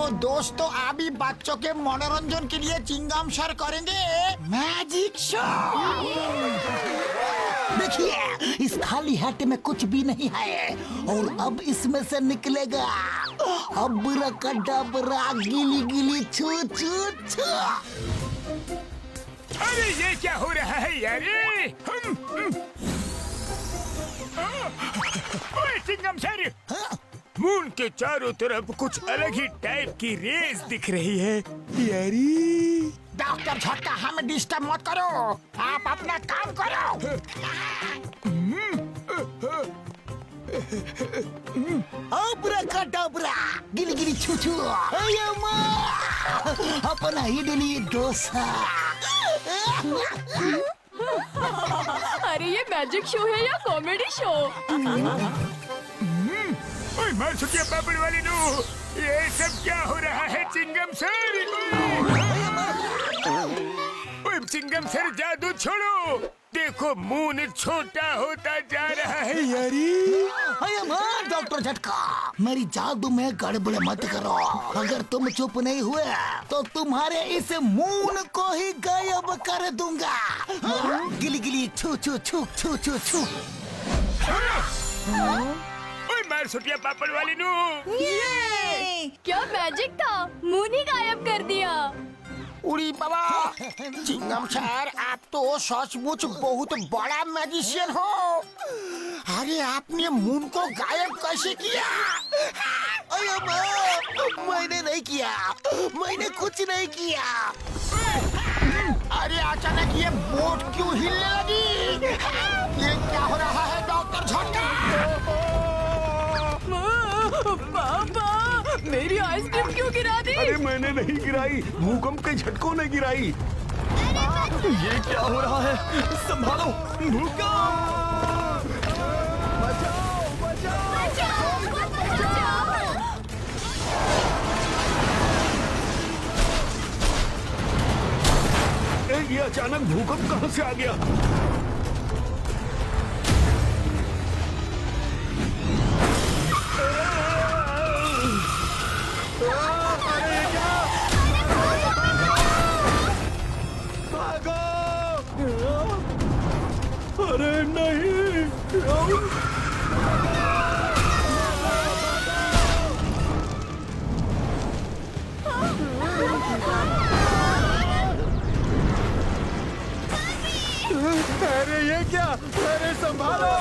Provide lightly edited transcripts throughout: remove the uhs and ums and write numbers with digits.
तो दोस्तों अभी बच्चों के मनोरंजन के लिए चिंगम सर करेंगे मैजिक शो। देखिए इस खाली हाथ में कुछ भी नहीं है और अब इसमें से निकलेगा अब्राकडाब्रा गिली गिली छू छू छू। अरे ये क्या हो रहा है यार? ओए चिंगम सर, मून के चारों तरफ कुछ अलग ही टाइप की रेस दिख रही है यारी। डॉक्टर झटका हमें डिस्टर्ब मत करो, आप अपना काम करो। अब्राकडाब्रा गिली गिली छू छू अपना इडली डोसा। अरे ये मैजिक शो है या कॉमेडी शो? ओए मार सुटिया पापड़ वाली नू, ये सब क्या हो रहा है चिंगम सर? ओए चिंगम सर जादू छोड़ो, देखो मून छोटा होता जा रहा है यारी। डॉक्टर झटका मेरी जादू में गड़बड़ मत करो, अगर तुम चुप नहीं हुए तो तुम्हारे इस मून को ही गायब कर दूंगा। गिली गिली छू छू छू छू छू छू। ओए मार सुटिया पापड़ वाली नू, क्या मैजिक था, मून ही गायब कर दिया। उड़ी बाबा, चिंगम सर आप तो सचमुच बहुत बड़ा मैजिशियन हो। अरे आपने मून को गायब कैसे किया? मैंने नहीं किया, मैंने कुछ नहीं किया। अरे अचानक ये बोट क्यों हिलने लगी? ये क्या हो रहा है डॉक्टर झटका? पापा मेरी आइसक्रीम क्यों गिरा दी? अरे मैंने नहीं गिराई, भूकंप के झटकों ने गिराई। ये क्या हो रहा है? संभालो, भूकंप! बचाओ, बचाओ! ये अचानक भूकंप कहां से आ गया? अरे नहीं! अरे ये क्या? अरे संभालो!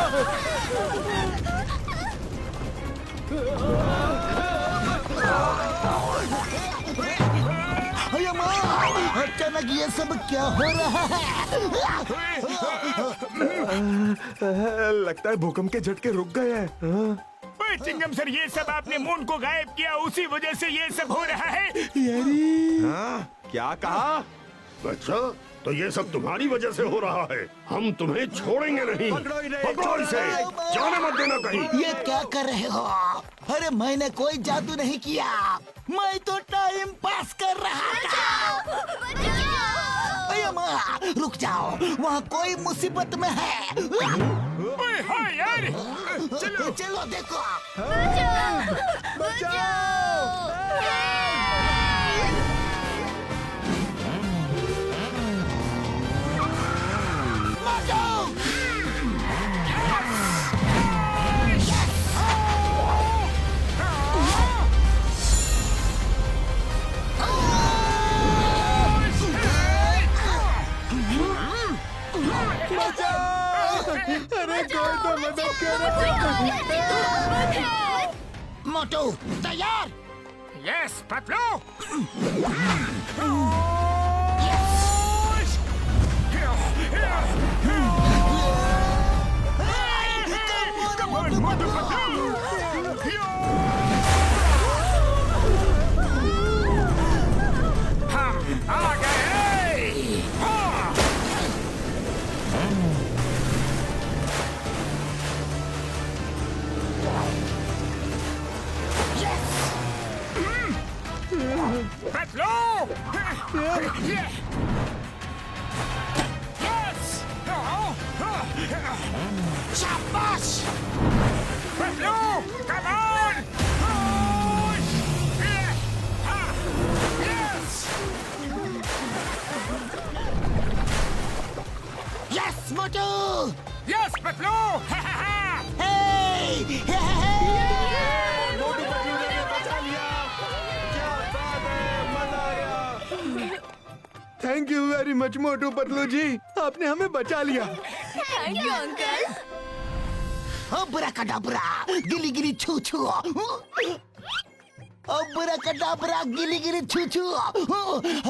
अचानक ये सब क्या हो रहा है? लगता है भूकंप के झटके रुक गए हैं। ओए चिंगम सर, ये सब आपने मून को गायब किया, उसी वजह से ये सब हो रहा है यारी। क्या कहा? अच्छा, तो ये सब तुम्हारी वजह से हो रहा है। हम तुम्हें छोड़ेंगे नहीं। पकड़ो इसे, जाने मत देना कहीं। ये क्या कर रहे हो? अरे मैंने कोई जादू नहीं किया, मैं तो टाइम पास कर रहा था। अरे माँ, रुक जाओ, वहाँ कोई मुसीबत में है। ओए हाँ यार, चलो चलो देखो। अरे कोई तो मदद करो! मोटू तैयार? यस पतलू। हम आ गए। पतलू। शाबाश! Pablo, come on! Push! Yes Motu. Yes Patlu. Hey, Motu Patlu ने बचा लिया। क्या बात है, मजा आया। Thank you very much Motu Patlu ji, आपने हमें बचा लिया। Thank you uncle. अब्राकडाब्रा, गिली गिली छू छू। अब्राकडाब्रा, गिली गिली छू छू।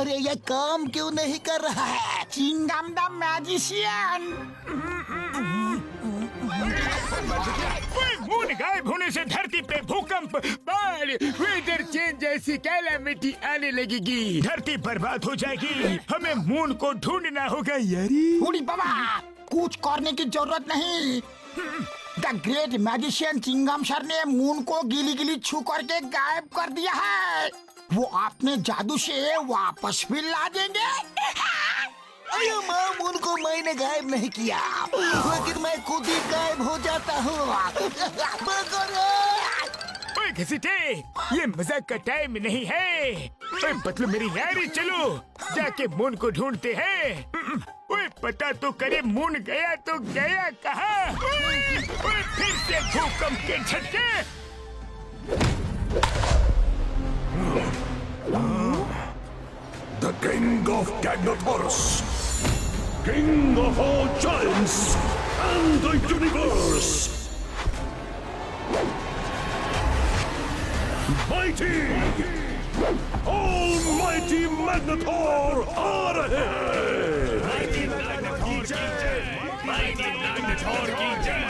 अरे ये काम क्यों नहीं कर रहा है? Chingam the magician. मून गायब होने से धरती पे भूकंप, बाढ़, वेदर चेंज जैसी कैलामिटी आने लगेगी। धरती बर्बाद हो जाएगी। हमें मून को ढूंढना होगा यारी। उड़ी बाबा, कुछ करने की जरूरत नहीं। The great magician Chingum sir ने मून को गिली गिली छू करके गायब कर दिया है। वो अपने जादू से वापस भी ला देंगे। अरे माँ, मून को मैंने गायब नहीं किया, लेकिन मैं खुद ही गायब हो जाता हूँ। ओए घसीटे, ये मजाक का टाइम नहीं है। ओए पतलू मेरी यारी, चलो जाके मून को ढूंढते हैं। ओए पता तो करे मून गया तो गया कहाँ? ओए फिर से भूकंप के झटके। The King of Gagnotaurus, King of all giants and the universe. Mighty, almighty Magnetor, आ रहे हैं। Mighty Magnetor की जय।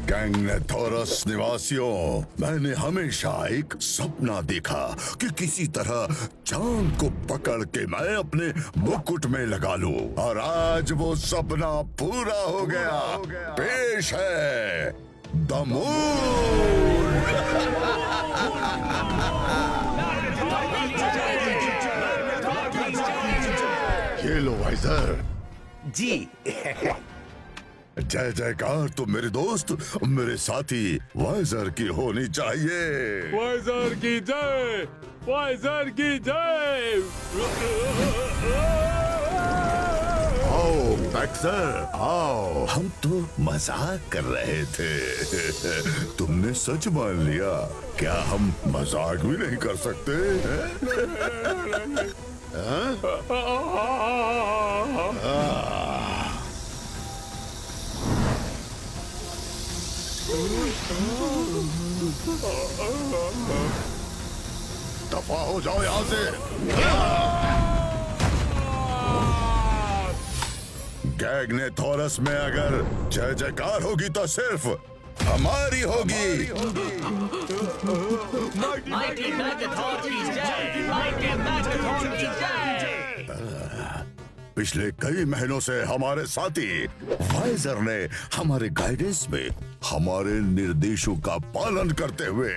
गैंगनेथोरस निवासियों, मैंने हमेशा एक सपना देखा कि किसी तरह चांद को पकड़ के मैं अपने मुकुट में लगा लूं, और आज वो सपना पूरा हो गया। पेश है द मून। ये लो वाइजर। जी। जय जयकार तो मेरे दोस्त, मेरे साथी वाइजर की होनी चाहिए। वाइजर की जय, वाइजर की जय। आओ बैक्सर, आओ। हम तो मजाक कर रहे थे, तुमने सच मान लिया। क्या हम मजाक भी नहीं कर सकते? दफा हो जाओ यहाँ से। गैंगनेथोरस में अगर जय जयकार होगी तो सिर्फ हमारी होगी। माइटी मैग्नेटॉर की जय, माइटी मैग्नेटॉर की जय। पिछले कई महीनों से हमारे साथी वाइजर ने हमारे गाइडेंस में हमारे निर्देशों का पालन करते हुए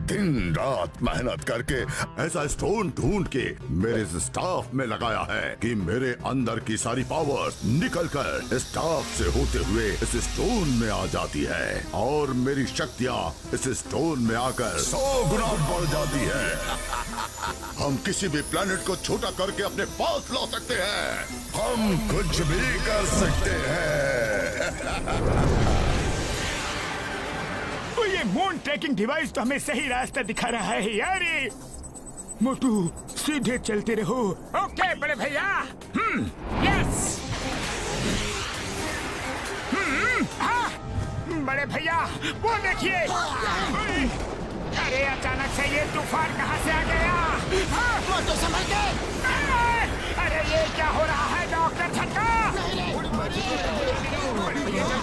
दिन रात मेहनत करके ऐसा स्टोन ढूंढ के मेरे स्टाफ में लगाया है कि मेरे अंदर की सारी पावर्स निकलकर स्टाफ से होते हुए इस स्टोन में आ जाती है, और मेरी शक्तियाँ इस स्टोन में आकर 100 गुना बढ़ जाती है। हम किसी भी प्लेनेट को छोटा करके अपने पास ला सकते हैं। हम कुछ भी कर सकते हैं। तो ये मून ट्रैकिंग डिवाइस तो हमें सही रास्ता दिखा रहा है यारी। मोटू सीधे चलते रहो। ओके बड़े भैया। यस। हाँ बड़े भैया, वो देखिए। अरे अचानक से ये तूफान कहाँ से आ गया? मोटू संभल के। अरे ये क्या हो रहा है डॉक्टर झटका? जल्दी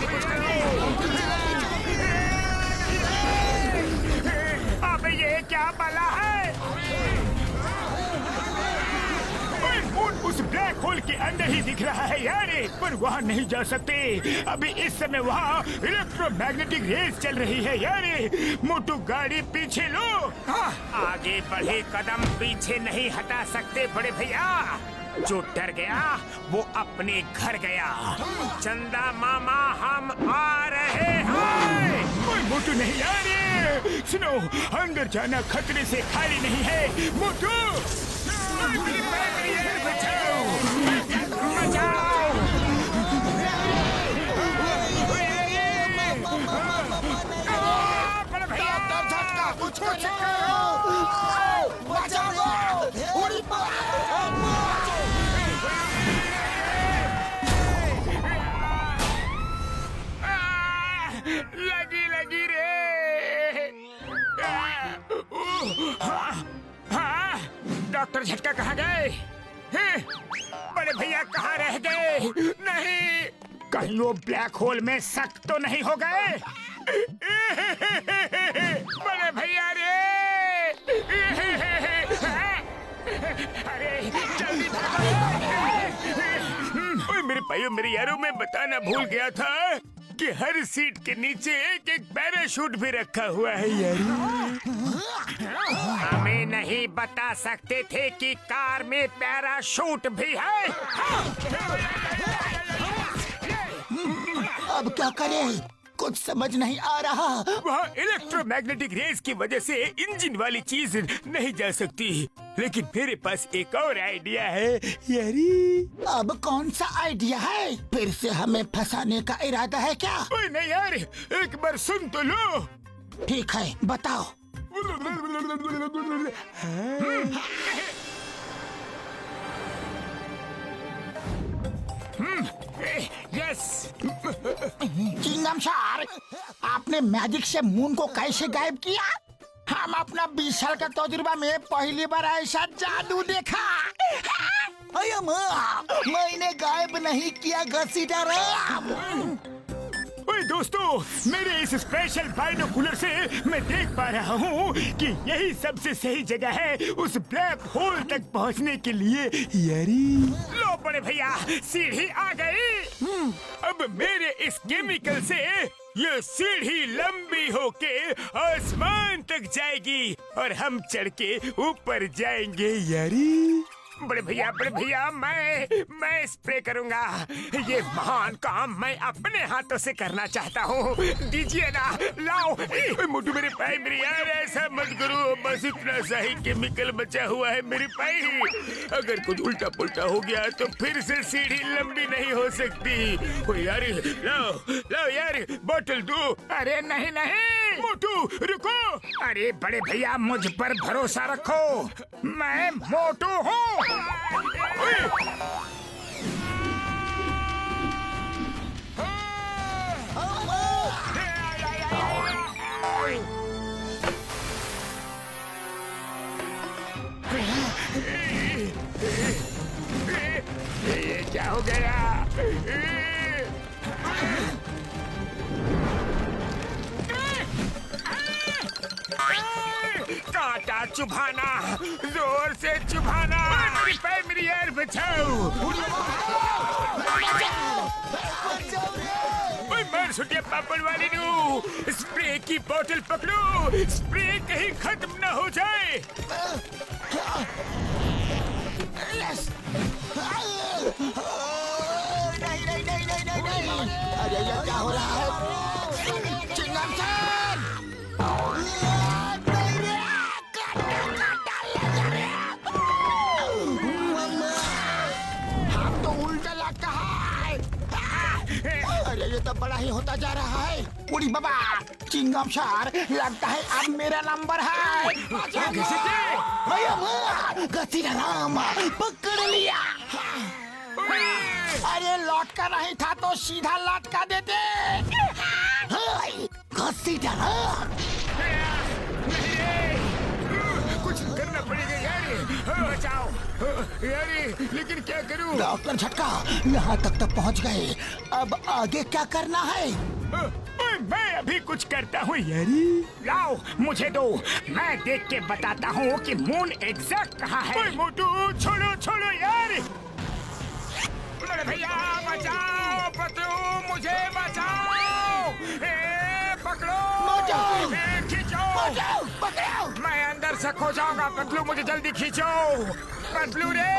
कुछ करो। अब ये क्या बला है? मून उस ब्लैक होल के अंदर ही दिख रहा है यारे, पर वहाँ नहीं जा सकते। अभी इस समय वहाँ इलेक्ट्रोमैग्नेटिक रेस चल रही है यारे। मोटू गाड़ी पीछे लो। आगे बढ़े कदम पीछे नहीं हटा सकते बड़े भैया। जो डर गया वो अपने घर गया। चंदा मामा हम आ रहे हैं। कोई मोटू नहीं आ रहे। सुनो, अंदर जाना खतरे से खाली नहीं है। मोटू कहाँ रह गए? नहीं, कहीं वो ब्लैक होल में सक तो नहीं हो गए? बड़े भैया रे! अरे जल्दी ओए मेरे भाइयों मेरे यारों, मैं बताना भूल गया था कि हर सीट के नीचे एक एक पैराशूट भी रखा हुआ है यार। हमें नहीं बता सकते थे कि कार में पैराशूट भी है। अब क्या करें? कुछ समझ नहीं आ रहा। वहाँ इलेक्ट्रोमैग्नेटिक रेस की वजह से इंजन वाली चीज नहीं जा सकती, लेकिन मेरे पास एक और आइडिया है यारी। अब कौन सा आइडिया है? फिर से हमें फंसाने का इरादा है क्या? ओए नहीं यार, एक बार सुन तो लो। ठीक है, बताओ। यस। चिंगम सर, आपने मैजिक से मून को कैसे गायब किया? हम अपना 20 साल का तजुर्बा में पहली बार ऐसा जादू देखा। अरे माँ, मैंने गायब नहीं किया घसीटा। ओए दोस्तों, मेरे इस स्पेशल बाइनोकुलर से मैं देख पा रहा हूँ कि यही सबसे सही जगह है उस ब्लैक होल तक पहुँचने के लिए यारी। लो बड़े भैया, सीढ़ी आ गई। अब मेरे इस केमिकल से ये सीढ़ी लंबी होके आसमान तक जाएगी और हम चढ़ के ऊपर जाएंगे यारी। बड़े भैया मैं स्प्रे करूंगा। ये महान काम मैं अपने हाथों से करना चाहता हूँ। दीजिए ना, लाओ। मोटू मेरे पाई, मेरे यार ऐसा मत करो, बस इतना सा ही केमिकल बचा हुआ है मेरे पाई। अगर कुछ उल्टा पुल्टा हो गया तो फिर से सीढ़ी लंबी नहीं हो सकती। ओ यार, लाओ यार, बोतल दो। अरे नहीं मोटू रुको। अरे बड़े भैया, मुझ पर भरोसा रखो, मैं मोटू हूँ। ये क्या हो गया? कांटा चुभाना, जोर से चुभाना। मेरी यार बचाओ। मार सुटिया पापड़ वाली नू, स्प्रे की बोतल पकड़ो, स्प्रे कहीं खत्म न हो जाए। नहीं। अरे ये क्या हो रहा है? चिंगम सर! हम तो उल्टा लगता है। अरे ये तो बड़ा ही होता जा रहा है। उड़ी बाबा, चिंगम सर, लगता है अब मेरा नंबर है। घसीटा नाम पकड़ लिया। अरे लौटका नहीं था तो सीधा लौटका देते। घसीटा नाम। कुछ करना पड़ेगा यार, बचाओ यार, लेकिन क्या करूं? डॉक्टर झटका, यहाँ तक तो पहुँच गए, अब आगे क्या करना है? मैं अभी कुछ करता हूँ यारी। लाओ मुझे दो, मैं देख के बताता हूँ कि मून एग्जैक्ट कहाँ है। मोटू छोड़ो यार। बड़े भैया बचाओ, पतलू मुझे बचाओ। पकड़ो, खींचो, पकड़ो। मैं अंदर से खो जाऊंगा। पतलू मुझे जल्दी खींचो। पतलू रे,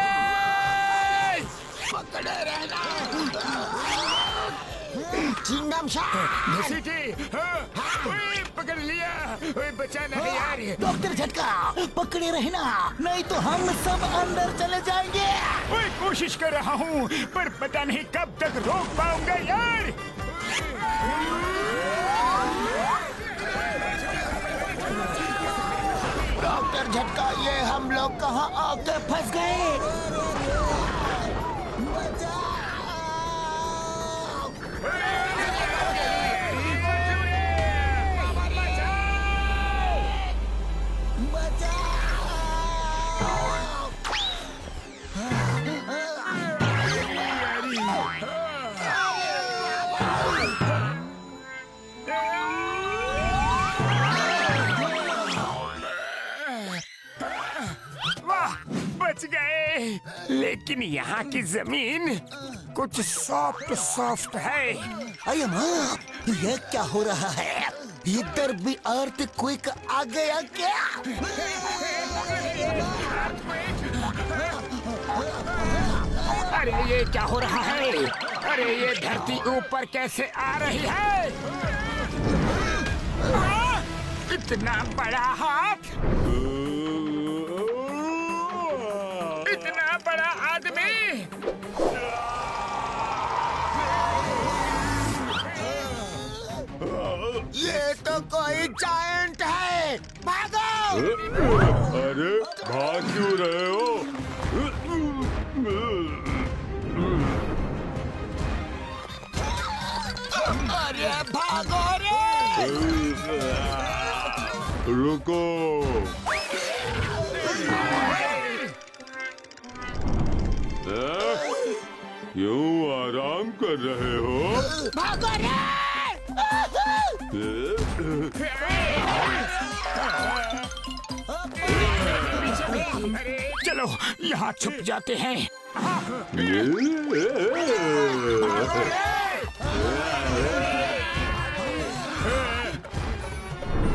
पकड़े रहना। चिंगम सर, पकड़ लिया। बचाना है यार। डॉक्टर झटका, पकड़े रहना, नहीं तो हम सब अंदर चले जाएंगे। कोशिश कर रहा हूँ, पर पता नहीं कब तक रोक पाऊंगा यार। डॉक्टर झटका, ये हम लोग कहाँ आके फंस गए? लेकिन यहाँ की जमीन कुछ सॉफ्ट सॉफ्ट है। अरे माँ, ये क्या हो रहा है? इधर भी अर्थ क्विक आ गया क्या? अरे ये क्या हो रहा है? अरे ये धरती ऊपर कैसे आ रही है? इतना बड़ा हाथ, इतना बड़ा आदमी। ये तो कोई जायंट है। भागो! अरे भाग क्यों रहे हो? अरे भागो रे! रुको। क्यों आराम कर रहे हो? भागो रे! चलो यहाँ छुप जाते हैं।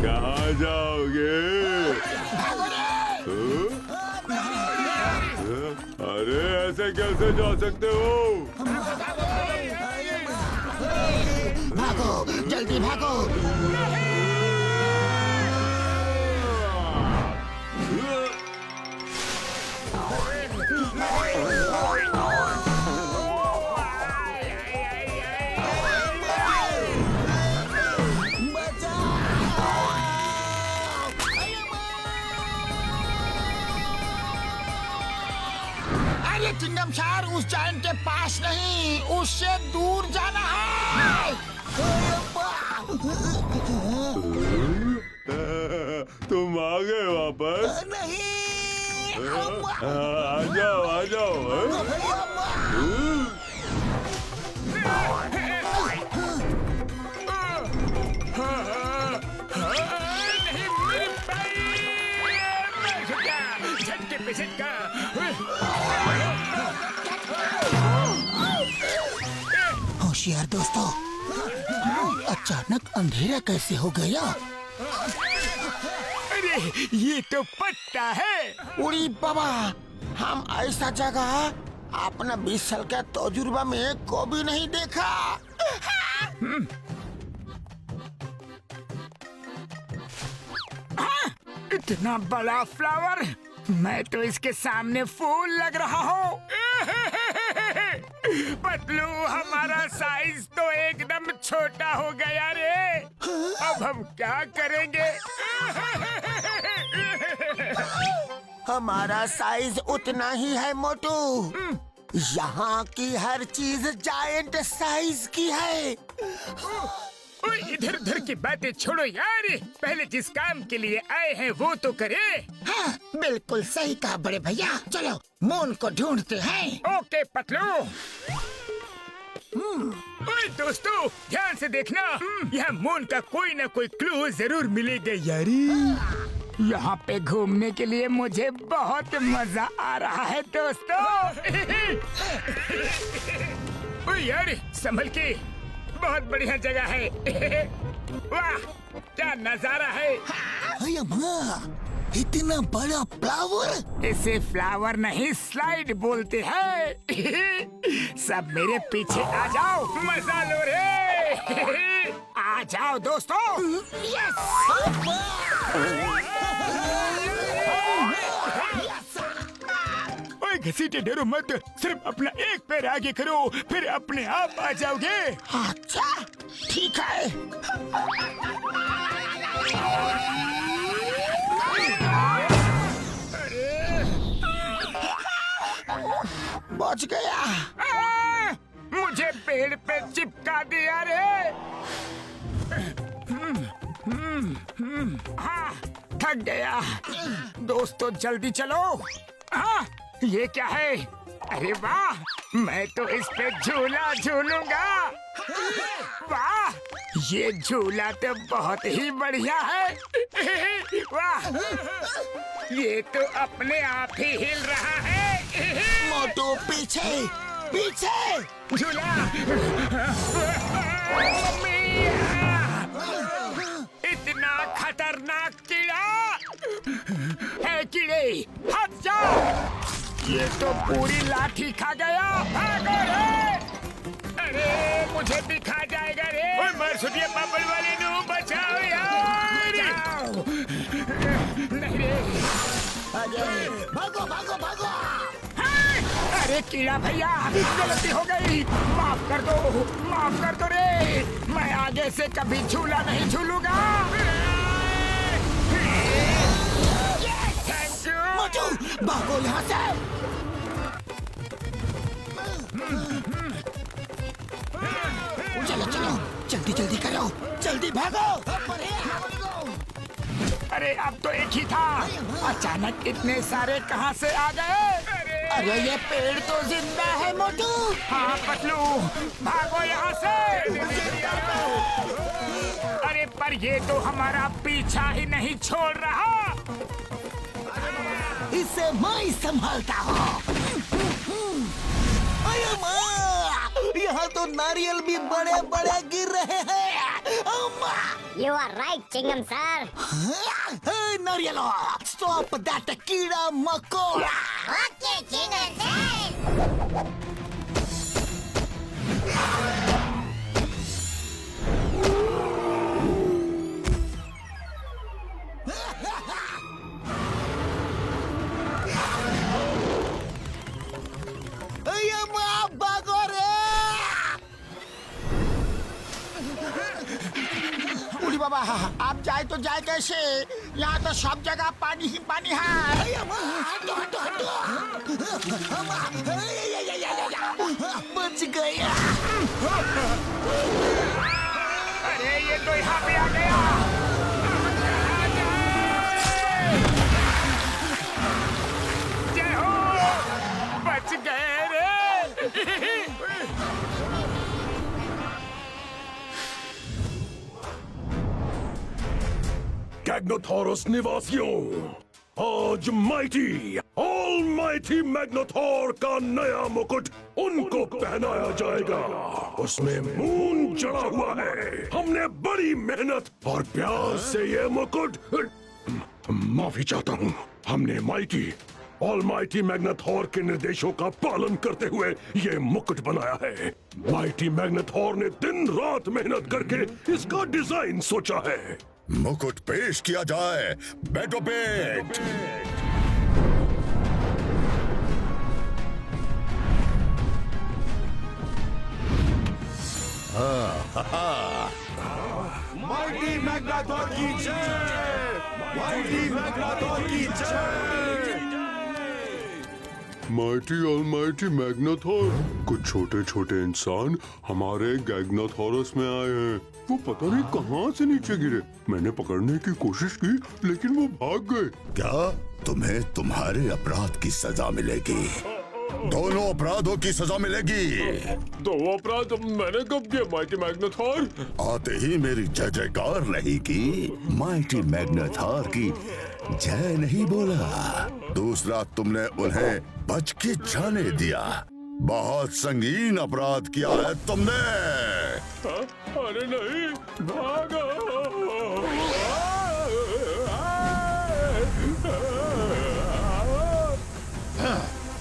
कहाँ जाओगे? अरे ऐसे कैसे जा सकते हो? भागो, जल्दी भागो! अरे चिंगम सार, उस जायंट के पास नहीं, उससे दूर जाना है। तुम आ गए वापस? नहीं, आ जाओ आ जाओ। झटके पे झटका। होशियार दोस्तों, अचानक अंधेरा कैसे हो गया? अरे ये तो पट्टा है। उड़ी बाबा, हम ऐसा जगह अपना 20 साल का तजुर्बा में कभी नहीं देखा। इतना बड़ा फ्लावर, मैं तो इसके सामने फूल लग रहा हूँ। पतलू, हमारा साइज तो एकदम छोटा हो गया रे। अब हम क्या करेंगे? हमारा साइज उतना ही है मोटू। यहाँ की हर चीज जायंट साइज की है। ओए, इधर उधर की बातें छोड़ो यार, पहले जिस काम के लिए आए हैं वो तो करे। हाँ, बिल्कुल सही कहा बड़े भैया। चलो मून को ढूंढते हैं। ओके पतलू। ओए दोस्तों, ध्यान से देखना, यहाँ मून का कोई ना कोई क्लू जरूर मिलेगा यारी। यहाँ पे घूमने के लिए मुझे बहुत मजा आ रहा है दोस्तों। ओए यार, संभल के, बहुत बढ़िया जगह है। वाह, क्या नजारा है। अरे माँ, इतना बड़ा फ्लावर! इसे फ्लावर नहीं, स्लाइड बोलते हैं। सब मेरे पीछे आ जाओ, मजा लो रे। आ जाओ दोस्तों। ओए घसीटे डरो मत, सिर्फ अपना एक पैर आगे करो, फिर अपने आप आ जाओगे। अच्छा, ठीक है। बच गया। मुझे पेड़ पे चिपका दिया रे। हाँ, थक गया। दोस्तों जल्दी चलो। हाँ, ये क्या है? अरे वाह, मैं तो इस पे झूला झूलूंगा। वाह, ये झूला तो बहुत ही बढ़िया है। वाह, ये तो अपने आप ही हिल रहा है। पीछे पीछे। झूला। मम्मी! इतना खतरनाक कीड़ा है। कीड़े हट जा। ये तो पूरी लाठी खा गया। भागो रे! अरे मुझे भी खा जाएगा रे। ओए मर सुनिए बबल वाले नु बचाओ यार। नहीं रे। भागो भागो भागो। अरे कीड़ा भैया गलती हो गई। माफ कर दो रे। मैं आगे से कभी झूला नहीं झूलूंगा। Thank you. मोटू भागो यहाँ से। चलो चलो जल्दी जल्दी करो, जल्दी भागो। अरे अब तो एक ही था। अचानक इतने सारे कहाँ से आ गए? अरे ये पेड़ तो जिंदा है मोटू। हाँ पतलू भागो यहाँ से। अरे पर ये तो हमारा पीछा ही नहीं छोड़ रहा। इसे मैं ही संभालता हूँ। अरे माँ, यहाँ तो नारियल भी बड़े बड़े गिर रहे हैं। You are right, Chingam sir. नारियलो, stop that कीड़ा मकोड़ा। Okay, Chingam sir. अरे माँ भागो रे। उड़ी बाबा आप जाए तो जाए कैसे? यहाँ तो सब जगह पानी ही पानी है। बच गया। अरे ये तो यहाँ पे आ गया। जय हो, बच गए रे। गैग्नोथोरस निवासियों, आज माइटी ऑलमाइटी मैग्नेथोर का नया मुकुट उनको पहनाया जाएगा। उसमें मून जड़ा हुआ है। हमने बड़ी मेहनत और प्यार से ये मुकुट, माफी चाहता हूँ, हमने माइटी ऑलमाइटी मैग्नेथोर के निर्देशों का पालन करते हुए ये मुकुट बनाया है। माइटी मैग्नेथोर ने दिन रात मेहनत करके इसका डिजाइन सोचा है। मुकुट पेश किया जाए। बैठो पेट। माइटी मैग्नेथोर की जय। माइटी मैग्नेथोर की जय। माइटी ऑलमाइटी मैग्नेथोर, कुछ छोटे छोटे इंसान हमारे गैग्नाथोरस में आए हैं। वो पता नहीं कहाँ से नीचे गिरे। मैंने पकड़ने की कोशिश की लेकिन वो भाग गए। क्या तुम्हें तुम्हारे अपराध की सजा मिलेगी? दोनों अपराधों की सजा मिलेगी। दो अपराध मैंने कब किया माइटी मैग्नेथोर? आते ही मेरी जय जयकार नहीं की, माइटी मैग्नेथोर की जय नहीं बोला। दूसरा, तुमने उन्हें बच के जाने दिया। बहुत संगीन अपराध किया है तुमने। अरे नहीं, भागो।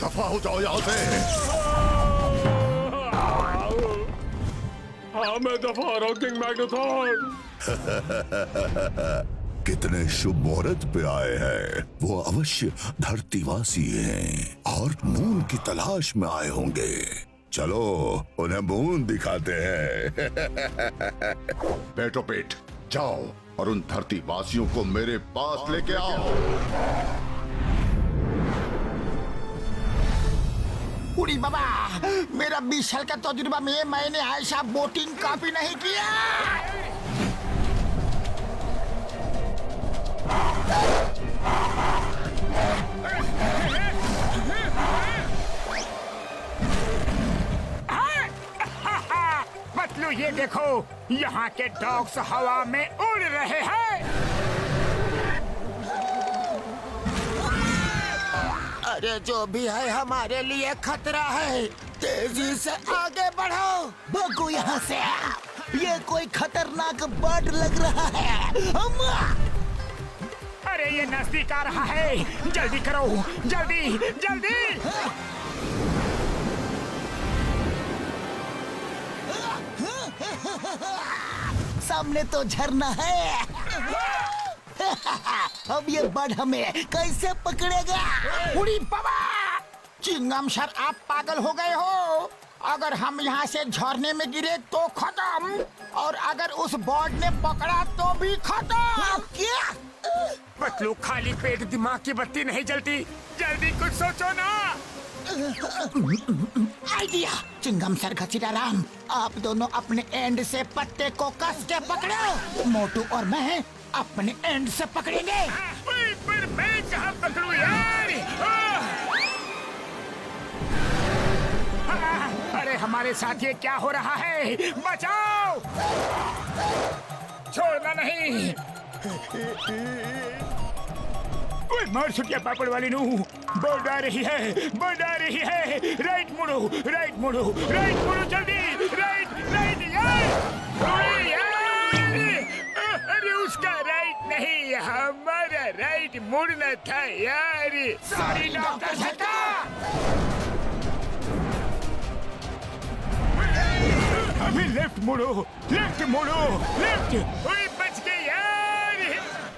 दफा हो जाओ यहाँ से। हाँ मैं दफा रहा हूँ किंग मैग्नेथोर। कितने शुभ मुहूर्त पे आए हैं। वो अवश्य धरतीवासी हैं और मून की तलाश में आए होंगे। चलो उन्हें मून दिखाते हैं। बैठो पेट, जाओ और उन धरतीवासियों को मेरे पास लेके आओ। उड़ी बाबा, मेरा 20 साल का तजुर्बा में मैंने ऐसा बोटिंग कभी नहीं किया। पतलू ये देखो, यहाँ के डॉग्स हवा में उड़ रहे हैं। अरे जो भी है हमारे लिए खतरा है, तेजी से आगे बढ़ो। भागो यहाँ से, ये कोई खतरनाक बर्ड लग रहा है। अम्मा! अरे ये नजदीक आ रहा है, जल्दी करो, जल्दी जल्दी। सामने तो झरना है। अब ये बर्ड हमें कैसे पकड़ेगा? उड़ी बाबा! चिंगम सर, आप पागल हो गए हो। अगर हम यहाँ से झरने में गिरे तो खत्म, और अगर उस बर्ड ने पकड़ा तो भी खत्म। क्या? पतलू, खाली पेट दिमाग की बत्ती नहीं जलती, जल्दी कुछ सोचो ना। आइडिया! चिंगम सर, घसीटाराम, आप दोनों अपने एंड से पत्ते को कस के पकड़ो। मोटू और मैं अपने एंड से पकड़ेंगे। पर मैं कहाँ पकड़ूं यार? अरे हमारे साथ ये क्या हो रहा है? बचाओ! छोड़ना नहीं। ओए मार छुटिया पापड़ वाली नू, बोर्ड आ रही है, बोर्ड आ रही है। राइट मुड़ो, राइट मुड़ो, राइट मुड़ो, जल्दी राइट राइट यार। अरे उसका राइट नहीं, हमारा राइट मुड़ना था यार। सॉरी डॉक्टर झटका। अभी लेफ्ट मुड़ो, लेफ्ट मुड़ो, लेफ्ट। ओए बच गए यार।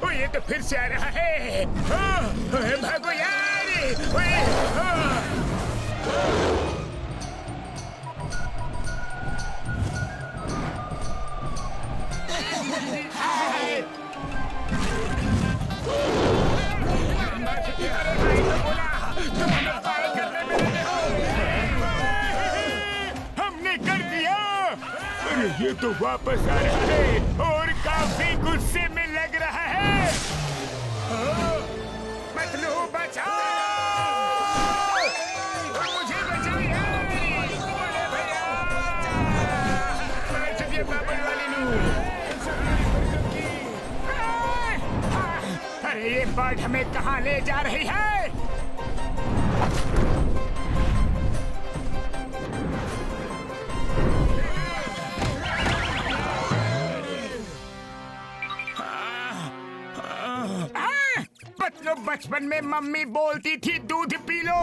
ओए ये तो फिर से आ रहा है। ओए भागो यार। ओए हमने कर दिया। अरे ये तो वापस आ रहा है और काफी गुस्से में लग रहा है। पतलू बचाओ, मुझे बचाओ यार। बोले भैया, चलिए पापड़ वाली नू। अरे ये बर्ड हमें कहाँ ले जा रही है? पतलू, बचपन में मम्मी बोलती थी दूध पी लो,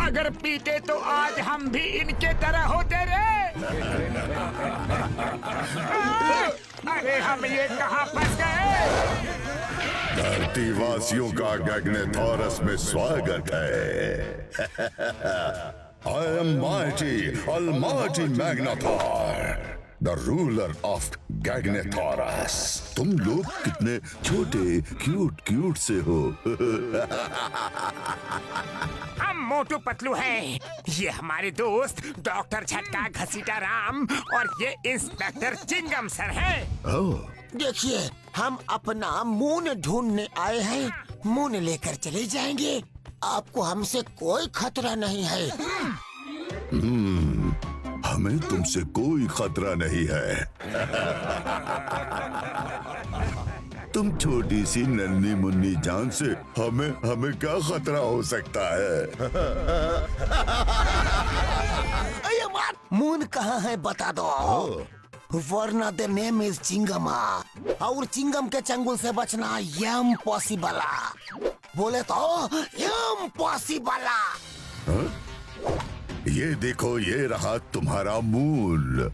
अगर पीते तो आज हम भी इनके तरह होते रे। अरे हम ये कहाँ फंस गए? धरतीवासियों का गैग्नेथोरस में स्वागत है। I am mighty, almighty Magnathor, the ruler of Gagnethoras. तुम लोग कितने छोटे क्यूट क्यूट से हो। हम मोटू पतलू हैं। ये हमारे दोस्त डॉक्टर झटका, घसीटाराम और ये इंस्पेक्टर चिंगम सर हैं। देखिए, हम अपना मून ढूंढने आए हैं। मून लेकर चले जाएंगे। आपको हमसे कोई खतरा नहीं है। हमें तुमसे कोई खतरा नहीं है। तुम छोटी सी नन्ही मुन्नी जान से हमें क्या खतरा हो सकता है? मून कहाँ है बता दो, वरना द नेम इज चिंगमा, और चिंगम के चंगुल से बचना इम्पॉसिबल। बोले तो इम्पॉसिबल। ये देखो, ये रहा तुम्हारा मून।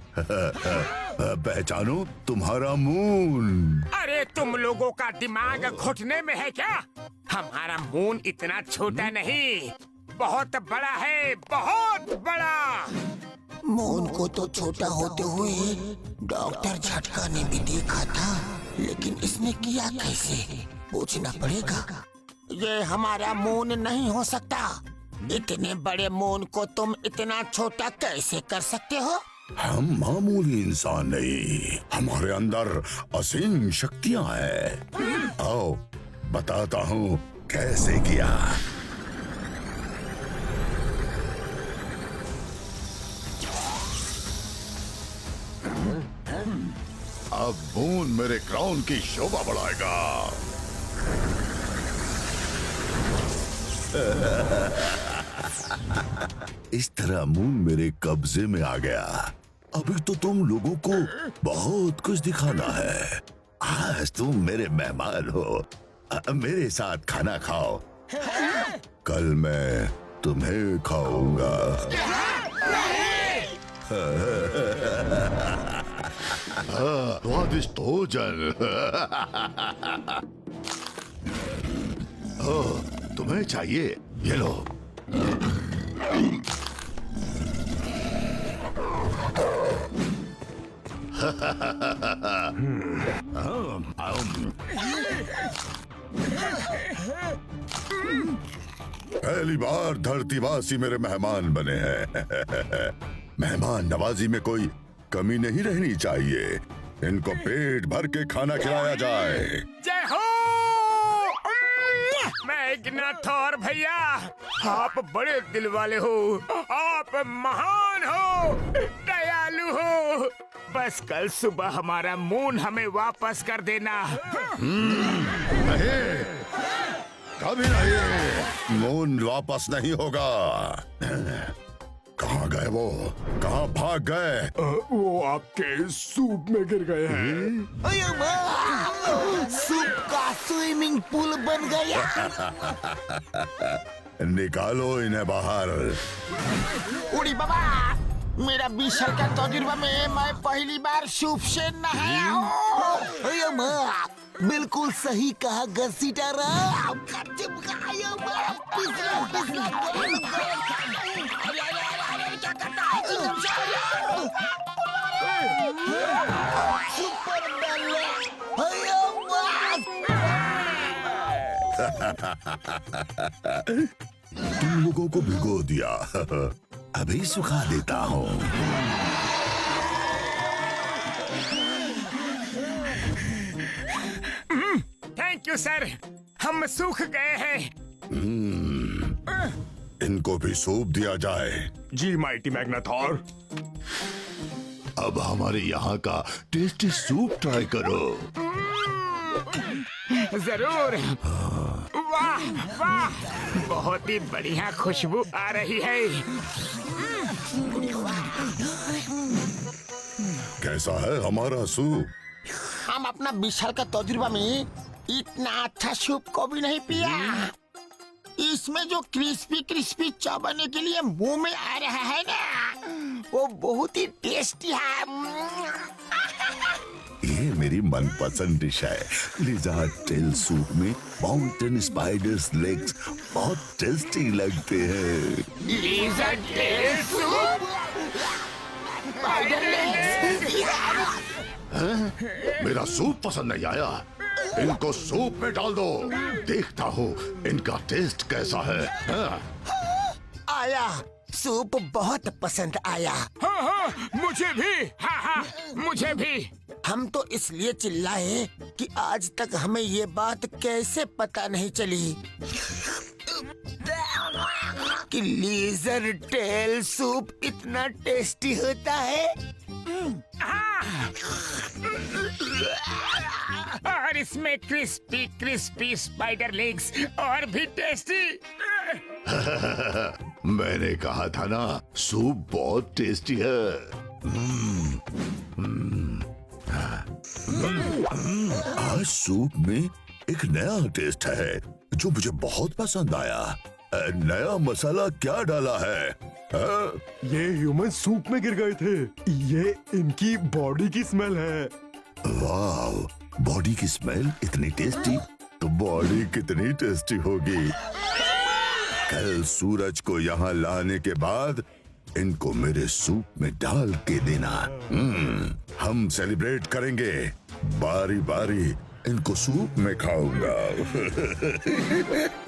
पहचानो तुम्हारा मून। अरे तुम लोगों का दिमाग घुटने में है क्या? हमारा मून इतना छोटा नहीं, बहुत बड़ा है, बहुत बड़ा। मून को तो छोटा होते हुए डॉक्टर झटका ने भी देखा था, लेकिन इसने किया कैसे? पूछना पड़ेगा। ये हमारा मून नहीं हो सकता। इतने बड़े मून को तुम इतना छोटा कैसे कर सकते हो? हम मामूली इंसान नहीं, हमारे अंदर असीम शक्तियां हैं। आओ बताता हूँ कैसे किया। अब मून मेरे क्राउन की शोभा बढ़ाएगा। इस तरह मून मेरे कब्जे में आ गया। अभी तो तुम लोगों को बहुत कुछ दिखाना है। आज तुम मेरे मेहमान हो, मेरे साथ खाना खाओ। कल मैं तुम्हें खाऊंगा। स्वादिष्ट भोजन। तुम्हें चाहिए, ये लो। पहली बार धरतीवासी मेरे मेहमान बने हैं। मेहमान नवाजी में कोई कमी नहीं रहनी चाहिए। इनको पेट भर के खाना खिलाया जाए। जय हो मैग्नाथोर भैया, आप बड़े दिल वाले हो, आप महान हो, दयालु हो। बस कल सुबह हमारा मून हमें वापस कर देना। नहीं, कभी नहीं। मून वापस नहीं होगा। कहाँ गए वो? कहाँ भाग गए? वो आपके सूप में गिर गए हैं। अयो माँ, सूप का स्विमिंग पूल बन गया। निकालो इन्हें बाहर। उड़ी बाबा, मेरा 20 साल का तजुर्बा में मैं पहली बार सूप से नहाया हूँ। अयो माँ, बिल्कुल सही कहा घसीटारा। अयो माँ, पिछला पिछला क्या करता है सुपर डल्ले। अयो माँ, तुम लोगों को भिगो दिया। अभी सुखा देता हूँ। थैंक यू सर, हम सूख गए हैं। इनको भी सूप दिया जाए। जी माइटी मैग्नाथॉर। अब हमारे यहाँ का टेस्टी सूप ट्राई करो। जरूर। वाह वाह, बहुत ही बढ़िया खुशबू आ रही है। कैसा है हमारा सूप? हम अपना 20 साल का तजुर्बा में इतना अच्छा सूप को भी नहीं पिया। इसमें जो क्रिस्पी क्रिस्पी चबाने के लिए मुंह में आ रहा है ना, वो बहुत ही टेस्टी है। ये मेरी मनपसंद डिश है। लिज़ार्ड टेल सूप में माउंटेन स्पाइडर्स लेग्स बहुत टेस्टी लगते हैं। Lizard tail soup? मेरा सूप पसंद नहीं आया? इनको सूप में डाल दो, देखता हूँ इनका टेस्ट कैसा है। आया, सूप बहुत पसंद आया। हाँ हाँ, मुझे भी। हाँ हाँ, मुझे भी। हम तो इसलिए चिल्लाए कि आज तक हमें ये बात कैसे पता नहीं चली कि लिज़र्ड टेल सूप इतना टेस्टी होता है। और इसमें क्रिस्पी क्रिस्पी स्पाइडर लेग्स और भी टेस्टी। मैंने कहा था ना, सूप बहुत टेस्टी है। आज सूप में एक नया टेस्ट है जो मुझे बहुत पसंद आया। नया मसाला क्या डाला है? ये ह्यूमन सूप में गिर गए थे। ये इनकी बॉडी की स्मेल है। वाह, बॉडी की स्मेल इतनी टेस्टी तो बॉडी कितनी टेस्टी होगी। कल सूरज को यहाँ लाने के बाद इनको मेरे सूप में डाल के देना। हम सेलिब्रेट करेंगे। बारी बारी इनको सूप में खाऊंगा।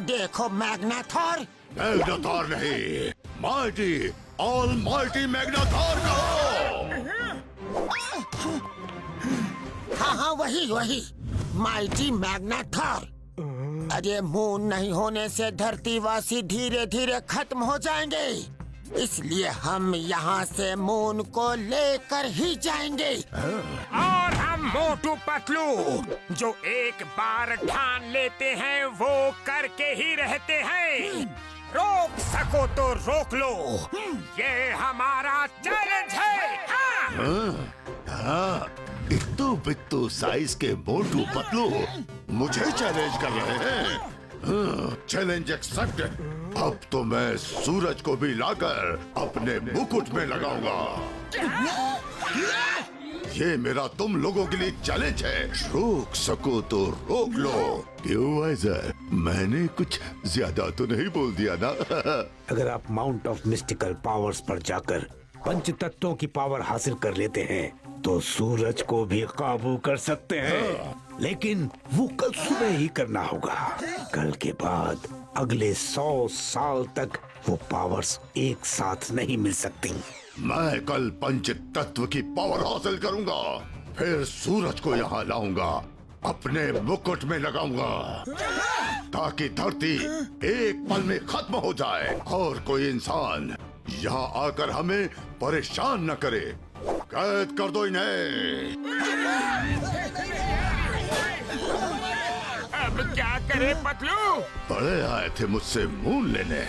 देखो मैग्नाथॉर। मैग्नाथॉर नहीं, माइटी, ऑलमाइटी मैग्नाथॉर कहो। हाँ हाँ, वही वही, माइटी मैग्नाथॉर। अरे मून नहीं होने से धरतीवासी धीरे धीरे खत्म हो जाएंगे, इसलिए हम यहाँ से मून को लेकर ही जाएंगे। और हम मोटू पतलू, जो एक बार ठान लेते हैं वो करके ही रहते हैं। रोक सको तो रोक लो, ये हमारा चैलेंज है। हाँ, इत्तू बित्तू साइज के मोटू पतलू मुझे चैलेंज कर रहे हैं। Challenge accepted. अब तो मैं सूरज को भी लाकर अपने मुकुट में लगाऊंगा। ये मेरा तुम लोगों के लिए चैलेंज है। रोक सको तो रोक लो। क्यों वाइजर, मैंने कुछ ज्यादा तो नहीं बोल दिया ना? अगर आप माउंट ऑफ मिस्टिकल पावर्स पर जाकर पंच तत्वों की पावर हासिल कर लेते हैं तो सूरज को भी काबू कर सकते हैं, लेकिन वो कल सुबह ही करना होगा। कल के बाद अगले 100 साल तक वो पावर्स एक साथ नहीं मिल सकती। मैं कल पंच तत्व की पावर हासिल करूंगा, फिर सूरज को यहाँ लाऊंगा, अपने मुकुट में लगाऊंगा, ताकि धरती एक पल में खत्म हो जाए और कोई इंसान यहाँ आकर हमें परेशान न करे। कैद कर दो इन्हें। अब क्या करे पतलू? बड़े आए थे मुझसे मून लेने।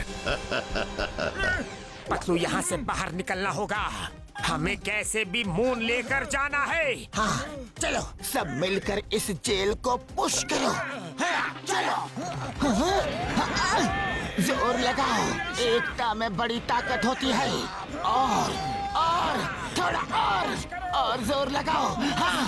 पतलू, यहाँ से बाहर निकलना होगा। हमें कैसे भी मून लेकर जाना है। हाँ, चलो सब मिलकर इस जेल को पुश करो। हाँ, चलो। जोर लगाओ, एकता में बड़ी ताकत होती है। और थोड़ा और जोर लगाओ। हाँ,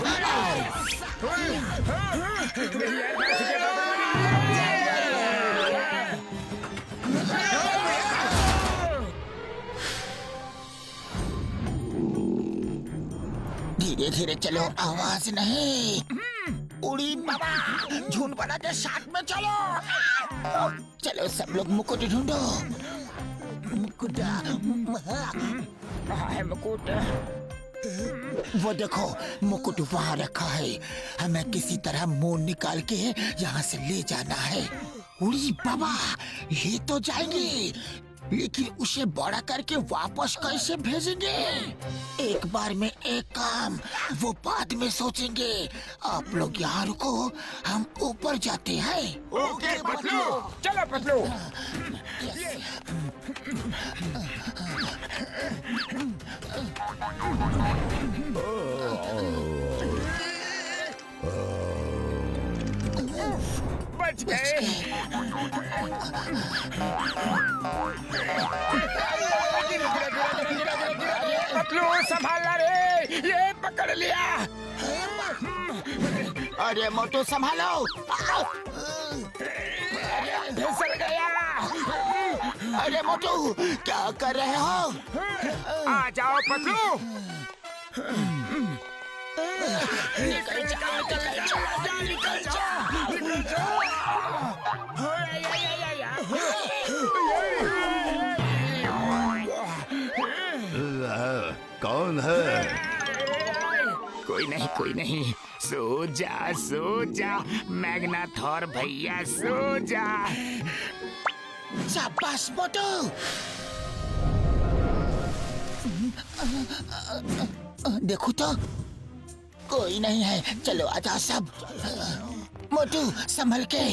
धीरे धीरे चलो, आवाज नहीं। उड़ी बाबा, झूठ बना के साथ में चलो। चलो सब लोग मुकुट ढूंढो। मुकुट कहाँ है? मुकुट वो देखो, मुकुट वहाँ रखा है। हमें किसी तरह मून निकाल के यहाँ से ले जाना है। उड़ी बाबा, ये तो जाएंगे, लेकिन उसे बड़ा करके वापस कैसे भेजेंगे? एक बार में एक काम, वो बाद में सोचेंगे। आप लोग यहाँ रुको, हम ऊपर जाते हैं। ओके पतलू, चलो पतलू। बच गए। पतलू संभालना रे, ये पकड़ लिया। अरे मोटू संभालो। फिसल गया। अरे मोटू, क्या कर रहे हो? आ जाओ पतलू। निकल जा। कौन है? कोई नहीं, सो जा मैग्नाथोर भैया, सो जा। शाबाश मोटू। देखो तो कोई नहीं है। चलो आजा सब। मोटू संभल के।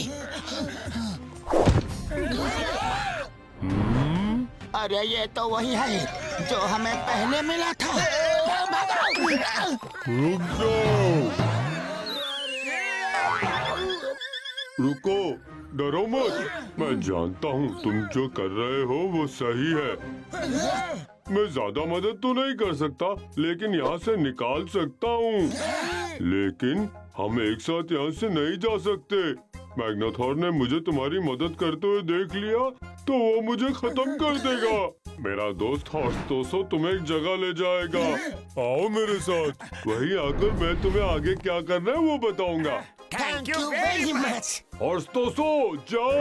अरे ये तो वही है जो हमें पहले मिला था। रुको, डरो मत। मैं जानता हूँ तुम जो कर रहे हो वो सही है। मैं ज्यादा मदद तो नहीं कर सकता, लेकिन यहाँ से निकाल सकता हूँ। लेकिन हम एक साथ यहाँ से नहीं जा सकते। मैग्नाथोर ने मुझे तुम्हारी मदद करते हुए देख लिया तो वो मुझे खत्म कर देगा। मेरा दोस्त हॉर्स्टोसो तुम्हें एक जगह ले जाएगा। आओ मेरे साथ, वहीं आकर मैं तुम्हें आगे क्या करना है वो बताऊंगा। Thank you very much. Horse Tosso, जाओ।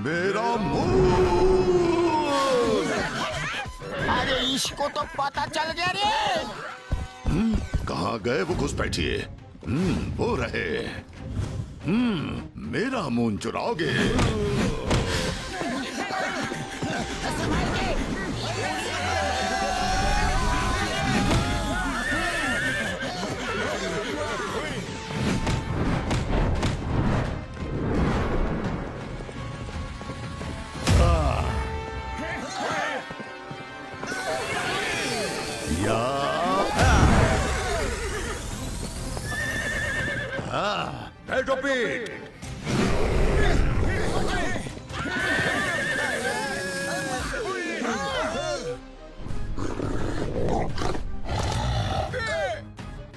मेरा मुंह। अरे इसको तो पता चल गया रे। कहाँ गए वो घुस बैठिए। वो रहे। मेरा मून चुराओगे? Petopit!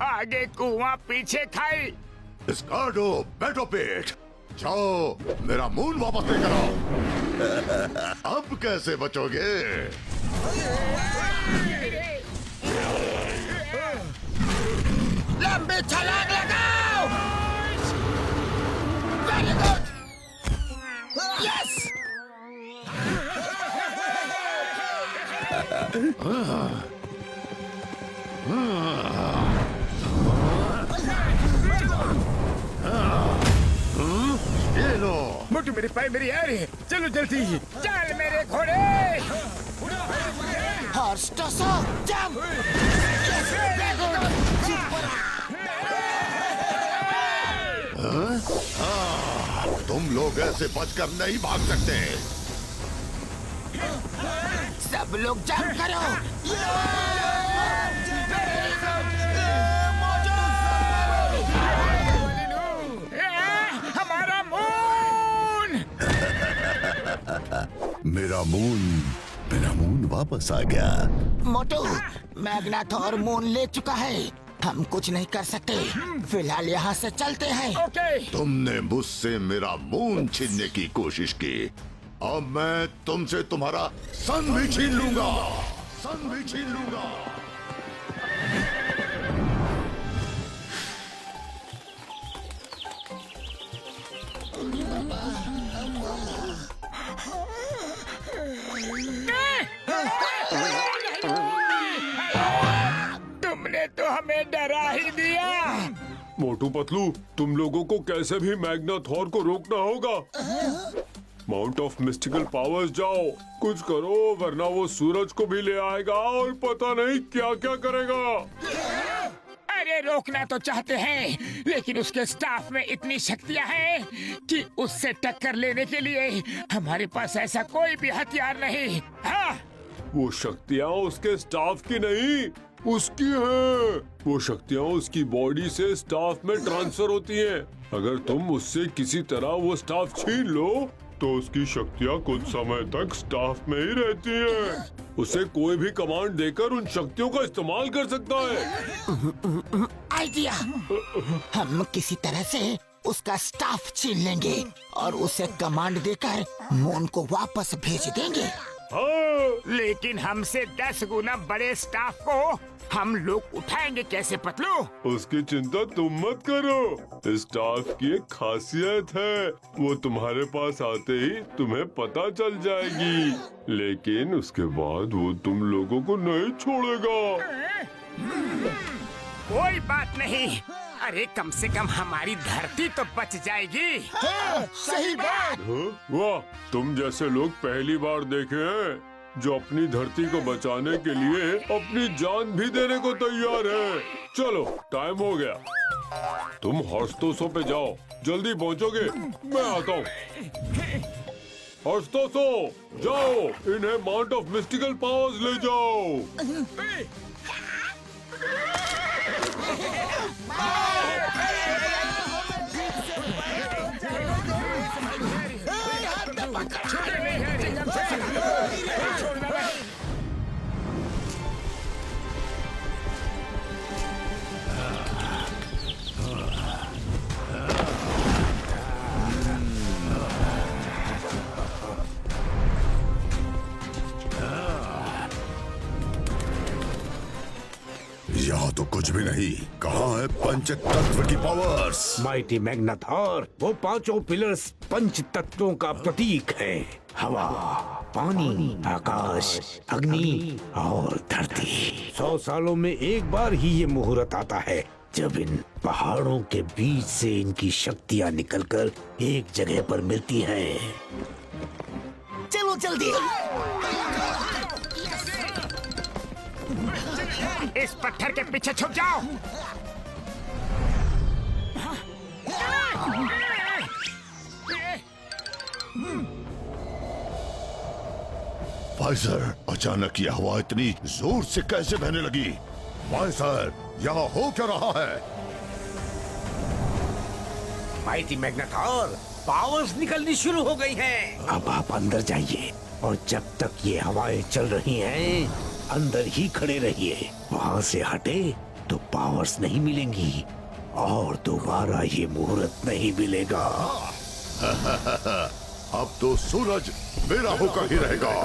आगे कुआं पीछे खाई। स्कार्डो, पेटोपिट, जाओ मेरा मून वापस लेकर आओ। अब कैसे बचोगे? लंबी छलांग लगाओ। Very good. यस। ये लो। मोटू मेरे पाए मेरी यार, चलो जल्दी, चल मेरे घोड़े। Horse Tosso, jump. Yes, very good. तुम लोग ऐसे बचकर नहीं भाग सकते। सब लोग जंप करो। हमारा मून। मेरा मून वापस आ गया। मोटू, मैग्नाथोर मून ले चुका है। हम कुछ नहीं कर सकते। फिलहाल यहाँ से चलते हैं। ओके। तुमने मुझसे मेरा मून छीनने की कोशिश की, अब मैं तुमसे तुम्हारा सन भी छीन लूंगा। सन भी छीन लूंगा। तुमने तो हमें डरा ही दिया। मोटू पतलू, तुम लोगों को कैसे भी मैग्नाथोर को रोकना होगा। माउंट ऑफ मिस्टिकल पावर्स जाओ, कुछ करो वरना वो सूरज को भी ले आएगा और पता नहीं क्या क्या करेगा। अरे रोकना तो चाहते हैं, लेकिन उसके स्टाफ में इतनी शक्तियां हैं कि उससे टक्कर लेने के लिए हमारे पास ऐसा कोई भी हथियार नहीं। हाँ? वो शक्तियाँ उसके स्टाफ की नहीं, उसकी हैं। वो शक्तियाँ उसकी बॉडी से स्टाफ में ट्रांसफर होती हैं। अगर तुम उससे किसी तरह वो स्टाफ छीन लो तो उसकी शक्तियाँ कुछ समय तक स्टाफ में ही रहती हैं। उसे कोई भी कमांड देकर उन शक्तियों का इस्तेमाल कर सकता है। आइडिया। हम किसी तरह से उसका स्टाफ छीन लेंगे और उसे कमांड देकर मून को वापस भेज देंगे। हाँ, लेकिन हमसे 10 गुना बड़े स्टाफ को हम लोग उठाएंगे कैसे पतलू? उसकी चिंता तुम मत करो। स्टाफ की एक खासियत है, वो तुम्हारे पास आते ही तुम्हें पता चल जाएगी, लेकिन उसके बाद वो तुम लोगों को नहीं छोड़ेगा। कोई बात नहीं। अरे कम से कम हमारी धरती तो बच जाएगी। सही बात। वाह, तुम जैसे लोग पहली बार देखे हैं जो अपनी धरती को बचाने के लिए अपनी जान भी देने को तैयार है। चलो टाइम हो गया, तुम हॉर्सटोसो पे जाओ, जल्दी पहुंचोगे। मैं आता हूँ। हॉर्सटोसो जाओ, इन्हें माउंट ऑफ मिस्टिकल पावर्स ले जाओ। यहाँ तो कुछ भी नहीं। कहाँ है पंच तत्व की पावर्स? माइटी मैग्नाथोर, वो पांचों पिलर्स पंच तत्वों का प्रतीक है। हवा, पानी, आकाश, अग्नि और धरती। 100 सालों में एक बार ही ये मुहूर्त आता है। जब इन पहाड़ों के बीच से इनकी शक्तियां निकलकर एक जगह पर मिलती हैं। चलो जल्दी। इस पत्थर के पीछे छुप जाओ। वाइजर, अचानक ये हवा इतनी जोर से कैसे बहने लगी? वाइजर, यहाँ हो क्या रहा है? माइटी मैग्नेटॉर, पावर्स निकलनी शुरू हो गई हैं। अब आप अंदर जाइए और जब तक ये हवाएं चल रही हैं, अंदर ही खड़े रहिए। वहाँ से हटे तो पावर्स नहीं मिलेंगी और दोबारा ये मुहूर्त नहीं मिलेगा। अब तो सूरज मेरा होकर ही रहेगा।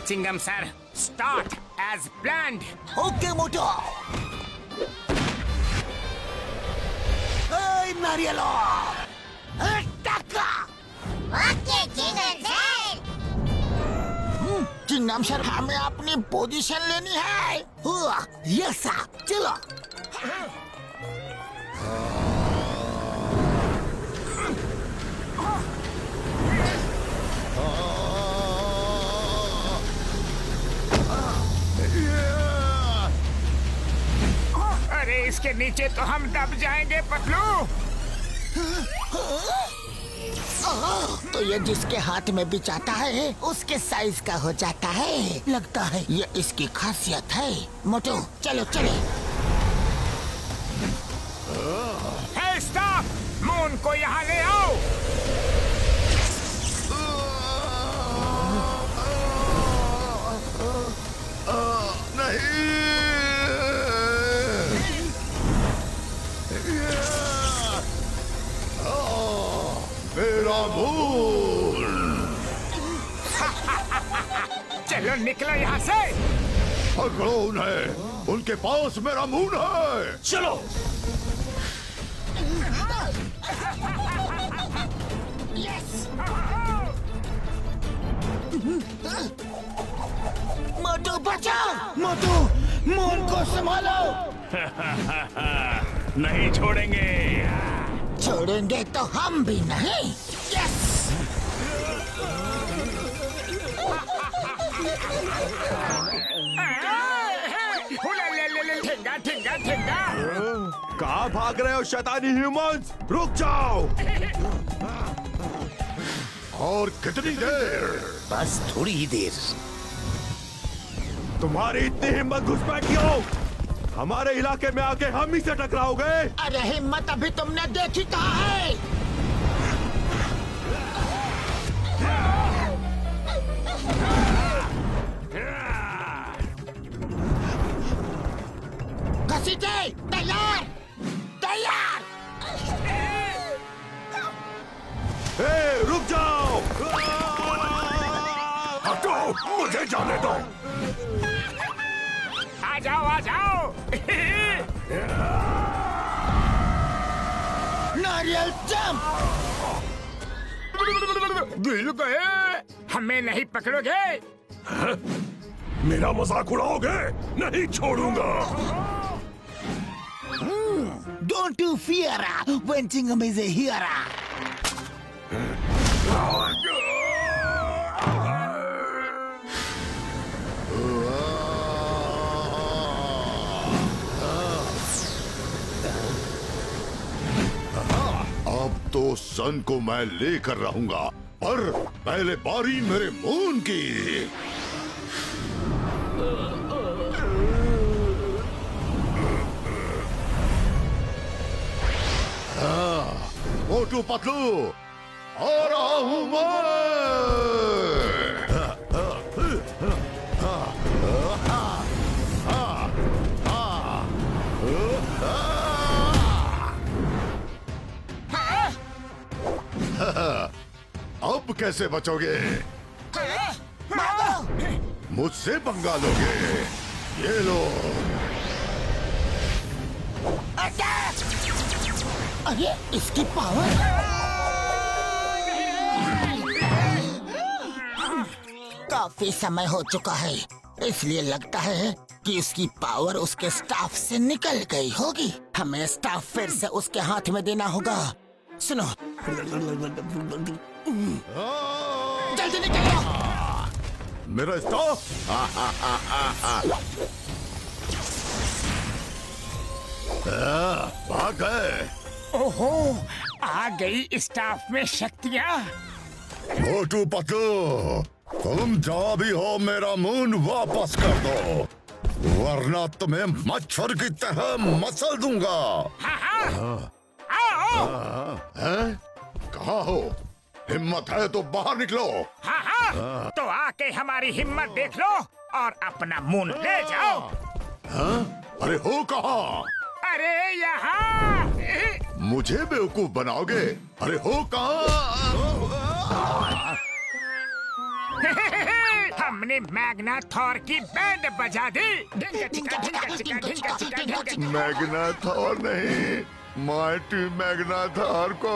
Chingum sir, start as planned. Okay मोटो। Nariyalo, okay Chingum sir. Chingum sir, हमें अपनी पोजीशन लेनी है। यस सर, चलो। अरे इसके नीचे तो हम दब जाएंगे पतलू। तो ये जिसके हाथ में भी जाता है उसके साइज का हो जाता है। लगता है ये इसकी खासियत है। मोटू चलो चले। हे स्टॉप, मून को यहाँ ले आओ। मेरा मून। चलो निकलो यहाँ से। पकड़ो उन्हें, उनके पास मेरा मून है। चलो। मोटू बचाओ। मोटू, मून को संभालो। नहीं छोड़ेंगे। छोड़ेंगे तो हम भी नहीं। यस। ठेंगा ठेंगा ठेंगा। कहाँ भाग रहे हो शैतानी ह्यूमंस? रुक जाओ। और कितनी देर? बस थोड़ी ही देर। तुम्हारी इतनी हिम्मत घुसपैठ क्यों? हमारे इलाके में आके हम ही से टकराओगे? अरे हिम्मत अभी तुमने देखी कहाँ है? घसीटे, तैयार तैयार। रुक जाओ। हटो, मुझे जाने दो। आ जाओ आ जाओ। नारियल जंप। गिर गए। हमें नहीं पकड़ोगे? मेरा मजाक उड़ाओगे? नहीं छोड़ूंगा। Don't you fear when Chingam is here. अब तो सन को मैं लेकर रहूंगा, पर पहले बारी मेरे मून की। मोटू पतलू, आ रहा हूं मैं। अब कैसे बचोगे? मुझसे पंगा लोगे? ये लो। अरे इसकी पावर! काफी समय हो चुका है, इसलिए लगता है कि उसकी पावर उसके स्टाफ से निकल गई होगी। हमें स्टाफ फिर से उसके हाथ में देना होगा। सुनो, जल्दी निकलो। मेरा स्टाफ भाग गए। ओहो, आ गई स्टाफ में शक्तियाँ। मोटू पतलू, तुम जहाँ भी हो मेरा मून वापस कर दो, वरना तुम्हें मच्छर की तरह मसल दूंगा। हैं? कहाँ हो? हिम्मत है तो बाहर निकलो। हाँ, तो आके हमारी हिम्मत देख लो और अपना मून ले जाओ। अरे हो कहाँ? अरे यहाँ। मुझे बेवकूफ बनाओगे? अरे हो कहाँ? हमने मैग्ना थॉर की बैंड बजा दी। ढिंका चिका, ढिंका चिका, ढिंका चिका, ढिंका चिका। मैग्ना थॉर नहीं, माइटी मैग्ना थॉर को।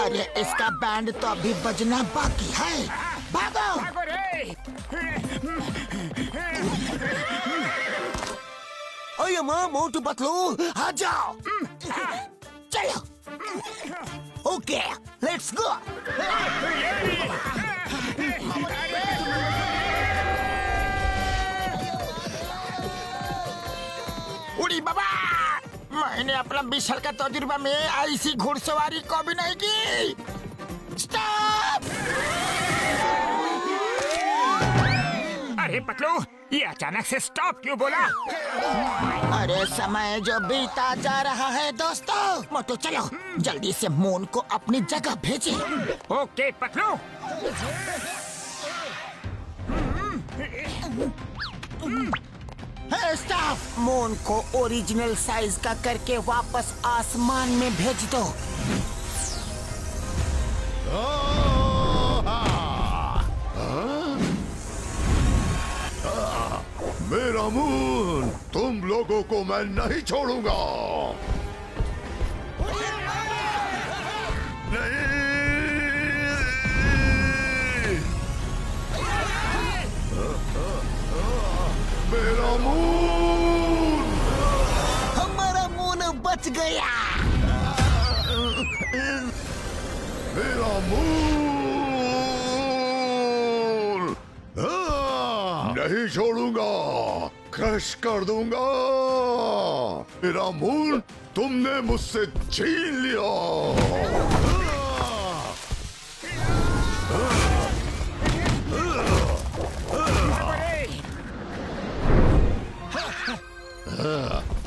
अरे इसका बैंड तो अभी बजना बाकी है। भागो! भागो रे। ओए माँ, मोटू पतलू आ जाओ। चलो। Okay, let's go. उड़ी बाबा, मैंने अपना 20 साल का तजुर्बा में ऐसी घुड़सवारी कभी नहीं की। स्टॉप! अरे पतलू, ये अचानक से स्टॉप क्यों बोला? अरे समय जो बीता जा रहा है दोस्तों। मोटू चलो, जल्दी से मून को अपनी जगह भेजे। ओके पतलू। स्टाफ, मून को ओरिजिनल साइज का करके वापस आसमान में भेज दो। मेरा मून, तुम लोगों को मैं नहीं छोड़ूंगा। नहीं। मेरा मून! हमारा मून बच गया। मेरा मून! नहीं छोड़ूंगा, क्रश कर दूंगा। मेरा मून तुमने मुझसे छीन लिया।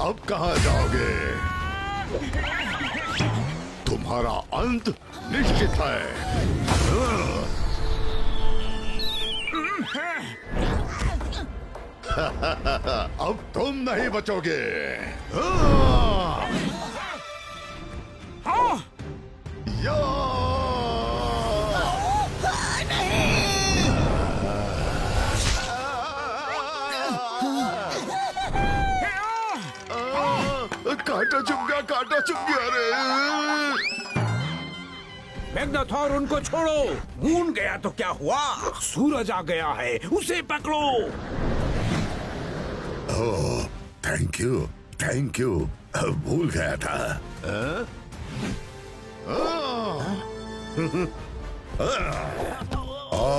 अब कहाँ जाओगे? तुम्हारा अंत निश्चित है। अब तुम नहीं बचोगे। या! कांटा चुभ गया, कांटा चुभ गया रे। मैग्नाथॉर, उनको छोड़ो। मून गया तो क्या हुआ? सूरज आ गया है, उसे पकड़ो। ओह, थैंक यू, थैंक यू। भूल गया था।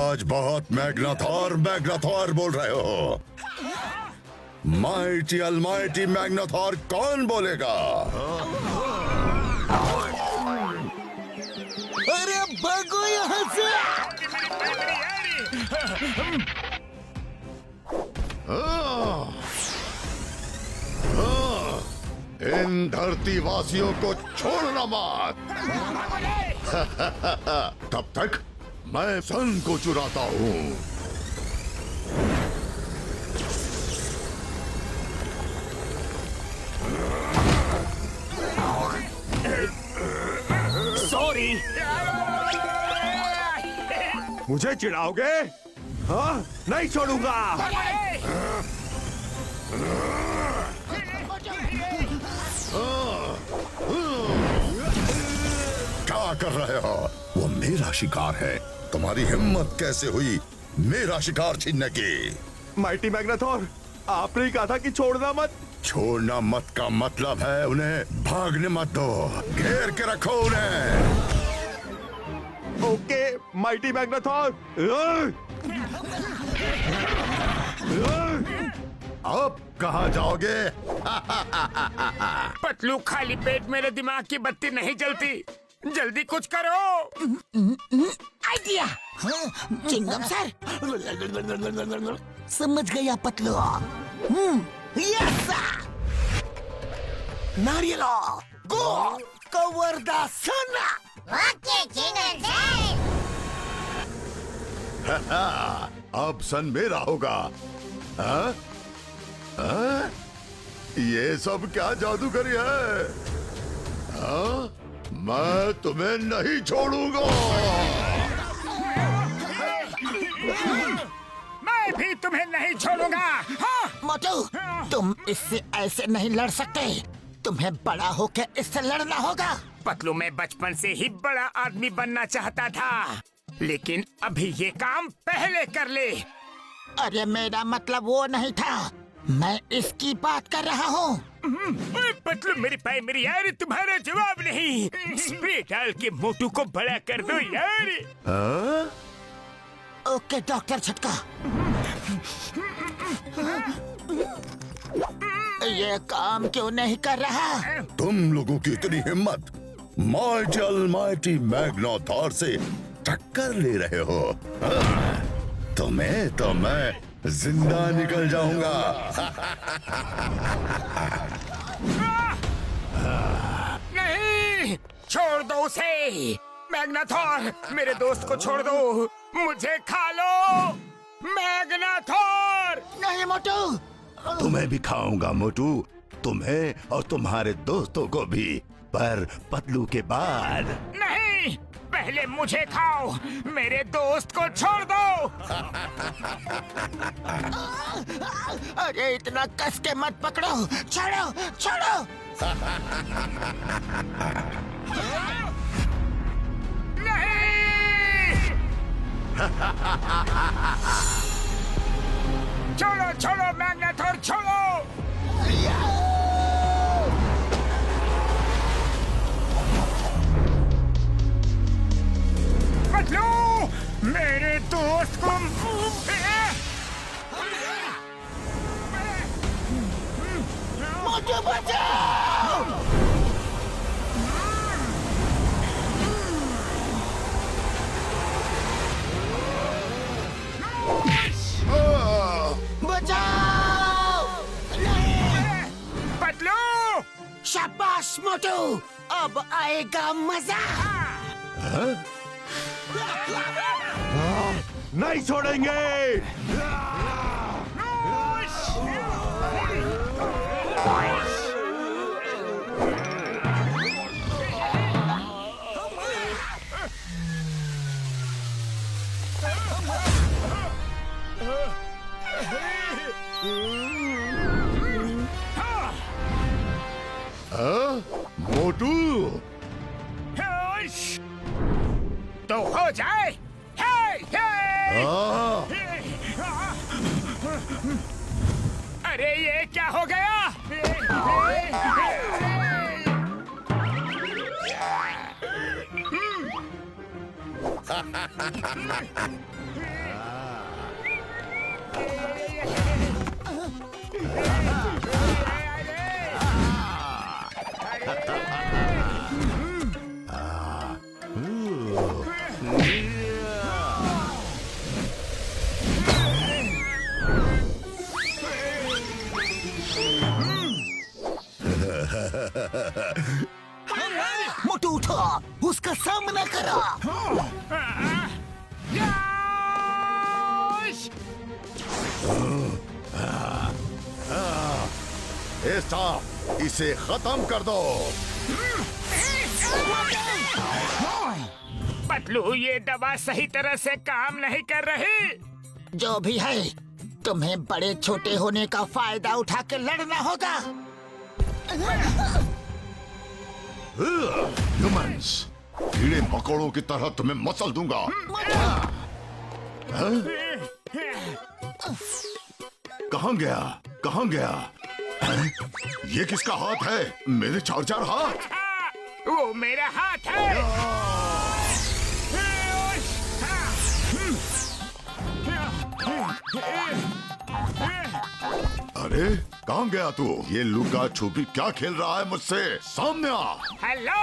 आज बहुत मैग्नाथॉर मैग्नाथॉर बोल रहे हो। माइटी अलमाइटी मैग्नाथॉर कौन बोलेगा? अरे भागो यहाँ से! इन धरती वासियों को छोड़ना मत। तब तक मैं सन को चुराता हूँ। सॉरी। मुझे चिढ़ाओगे? हाँ, नहीं छोड़ूंगा। क्या कर रहे हो? वो मेरा शिकार है। तुम्हारी हिम्मत कैसे हुई मेरा शिकार छीनने की? माइटी मैग्नाथोर, आपने ही कहा था कि छोड़ना मत। छोड़ना मत का मतलब है उन्हें भागने मत दो, घेर के रखो उन्हें। Okay mighty Magnathor. अब कहाँ जाओगे? पतलू, खाली पेट मेरे दिमाग की बत्ती नहीं जलती। जल्दी कुछ करो। आइडिया। चिंगम सर, समझ गया Patlu. Yes Nariyalo, go cover the sun. Okay Chingum sir. अब सन मेरा होगा। हाँ? हाँ? ये सब क्या जादूगरी है? हाँ? मैं तुम्हें नहीं छोड़ूंगा। मैं भी तुम्हें नहीं छोड़ूंगा। हाँ? मोटू, तुम इससे ऐसे नहीं लड़ सकते। तुम्हें बड़ा होकर इससे लड़ना होगा। पतलू, मैं बचपन से ही बड़ा आदमी बनना चाहता था, लेकिन अभी ये काम पहले कर ले। अरे मेरा मतलब वो नहीं था, मैं इसकी बात कर रहा हूँ। पतलू, मेरी प्राइमरी यार, तुम्हारा जवाब नहीं। स्प्रे डाल के मोटू को बड़ा कर दो यार। हाँ? ओके डॉक्टर झटका। ये काम क्यों नहीं कर रहा? तुम लोगों की इतनी हिम्मत माइटी अलमाइटी मैग्नाथोर से टक्कर ले रहे हो? हाँ? तुम्हें तो मैं जिंदा निकल जाऊंगा। नहीं, छोड़ दो उसे। मैग्नाथोर, मेरे दोस्त को छोड़ दो। मुझे खा लो मैग्नाथोर। नहीं मोटू। तुम्हें भी खाऊंगा मोटू, तुम्हें और तुम्हारे दोस्तों को भी, पर पतलू के बाद। नहीं, पहले मुझे खाओ, मेरे दोस्त को छोड़ दो। अरे इतना कस के मत पकड़ो, छोड़ो छोड़ो। नहीं। छोड़ो छोड़ो मैग्नाथोर, छोड़ो। पतलू, मेरे दोस्त को मोटू बचाओ। बचाओ। नहीं। पतलू, शाबाश मोटू, अब आएगा मजा। नहीं छोड़ेंगे। मोटू, तो हो जाए। अरे ये क्या हो गया? मोटू उठो, उसका सामना करो। ए सांप, इसे खत्म कर दो। पतलू, ये दवा सही तरह से काम नहीं कर रही। जो भी है, तुम्हें बड़े छोटे होने का फायदा उठा के लड़ना होगा। ह्यूमंस, कीड़े मकोड़ों की तरह तुम्हें मसल दूंगा। हाँ? कहाँ गया? कहाँ गया? हैं? ये किसका हाथ है? मेरे 4 हाथ। वो मेरा हाथ है। अरे कहाँ गया तू? ये लुका छुपी क्या खेल रहा है मुझसे? सामने आ। हेलो,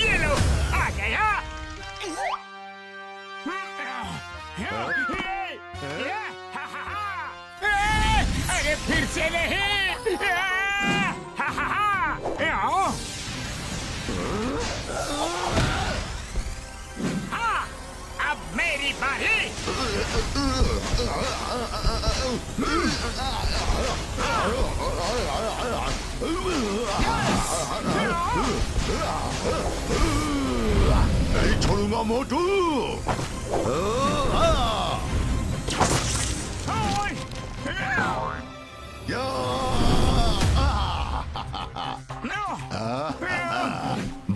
ये लो, आ गया। अरे फिर से नहीं। हाँ, अब मेरी बारी। नहीं छोड़ूंगा मोटू।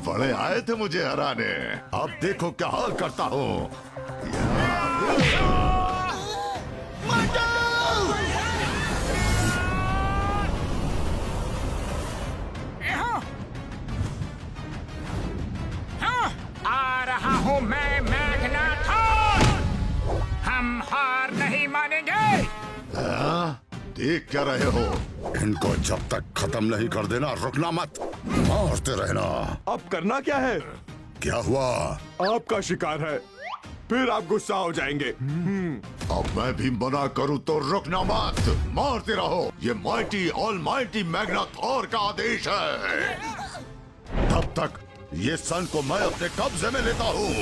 बड़े आए थे मुझे हराने, अब देखो क्या हाल करता हूँ। आ रहा हूँ मैं, मैग्नाथॉर। हम हार नहीं मानेंगे। देख क्या रहे हो? इनको जब तक खत्म नहीं कर देना रुकना मत, मारते रहना। अब करना क्या है? क्या हुआ? आपका शिकार है, फिर आप गुस्सा हो जाएंगे। अब मैं भी मना करूं तो रुकना मत, मारते रहो। ये माइटी ऑलमाइटी मैग्नाथॉर का आदेश है। तब तक ये सन को मैं अपने कब्जे में लेता हूँ।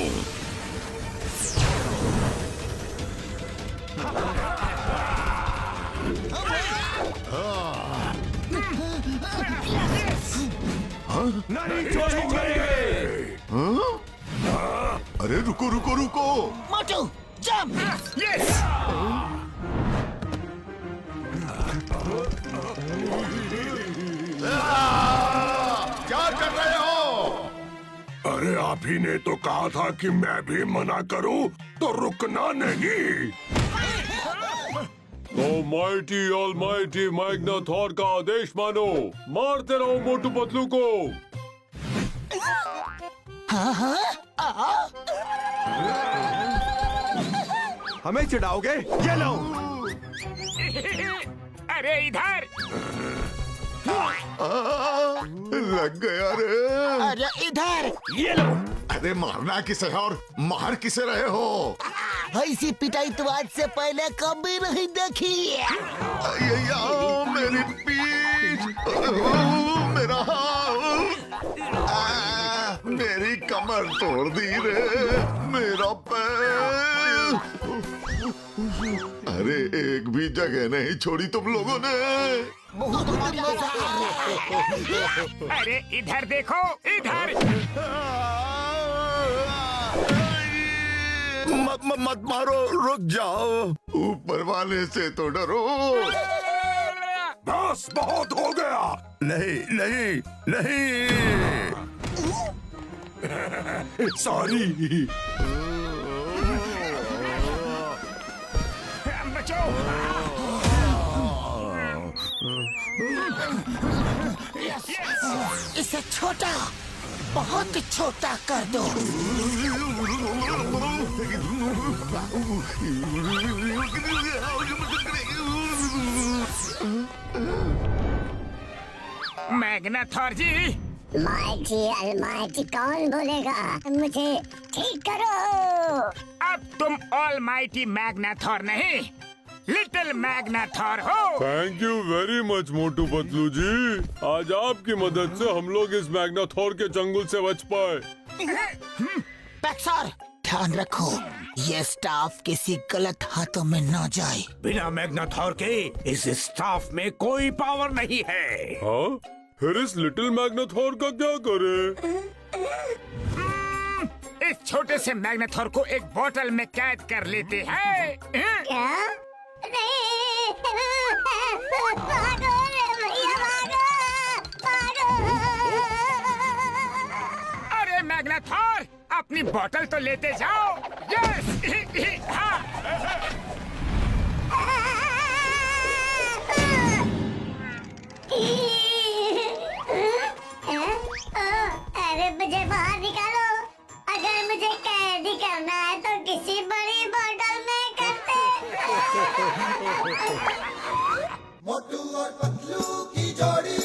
नहीं छोड़ेंगे। अरे रुको रुको रुको। मोटू, जंप। यस। क्या कर रहे हो? अरे आप ही ने तो कहा था कि मैं भी मना करूं तो रुकना नहीं। तो माइटी ऑलमाइटी मैग्नाथॉर का आदेश मानो, मारते रहो मोटू पतलू को। हमें चिढ़ाओगे? ये लो। अरे इधर। लग गया रे। अरे इधर। ये लो। अरे मारना किसे है और मार किसे रहे हो? ऐसी पिटाई तो आज से पहले कभी नहीं देखी। मेरी पीठ, मेरा हाथ, मेरी कमर तोड़ दी रे, मेरा पैर। अरे एक भी जगह नहीं छोड़ी तुम लोगों ने। बहुत मजा आ रहा है। अरे इधर देखो, इधर। मत मारो, रुक जाओ। ऊपर वाले से तो डरो। बस बहुत हो गया। नहीं नहीं नहीं। सॉरी। बचाओ। इसे छोटा, बहुत छोटा कर दो। मैग्नाथॉर जी। माइटी अलमाइटी कौन बोलेगा? मुझे ठीक करो। अब तुम ऑलमाइटी मैग्नाथॉर नहीं, लिटिल मैग्नाथॉर हो। Thank you very much Motu Patlu जी। आज आपकी मदद से हम लोग इस मैग्नाथॉर के चंगुल से बच पाए। पैक्सर, ध्यान रखो, ये स्टाफ किसी गलत हाथों में न जाए। बिना मैग्नाथॉर के इस स्टाफ में कोई पावर नहीं है। हाँ, फिर इस लिटिल मैग्नाथॉर का क्या करे? इस छोटे से मैग्नेथॉर को एक बोतल में कैद कर लेते हैं। क्या? नहीं, भागो रे भैया, भागो। अरे मैग्नेथॉर, अपनी बोतल तो लेते जाओ। यस। हाँ। अरे मुझे बाहर निकालो। अगर मुझे कैदी करना है तो किसी बड़ी बोतल में करते। मोटू और पतलू की जोड़ी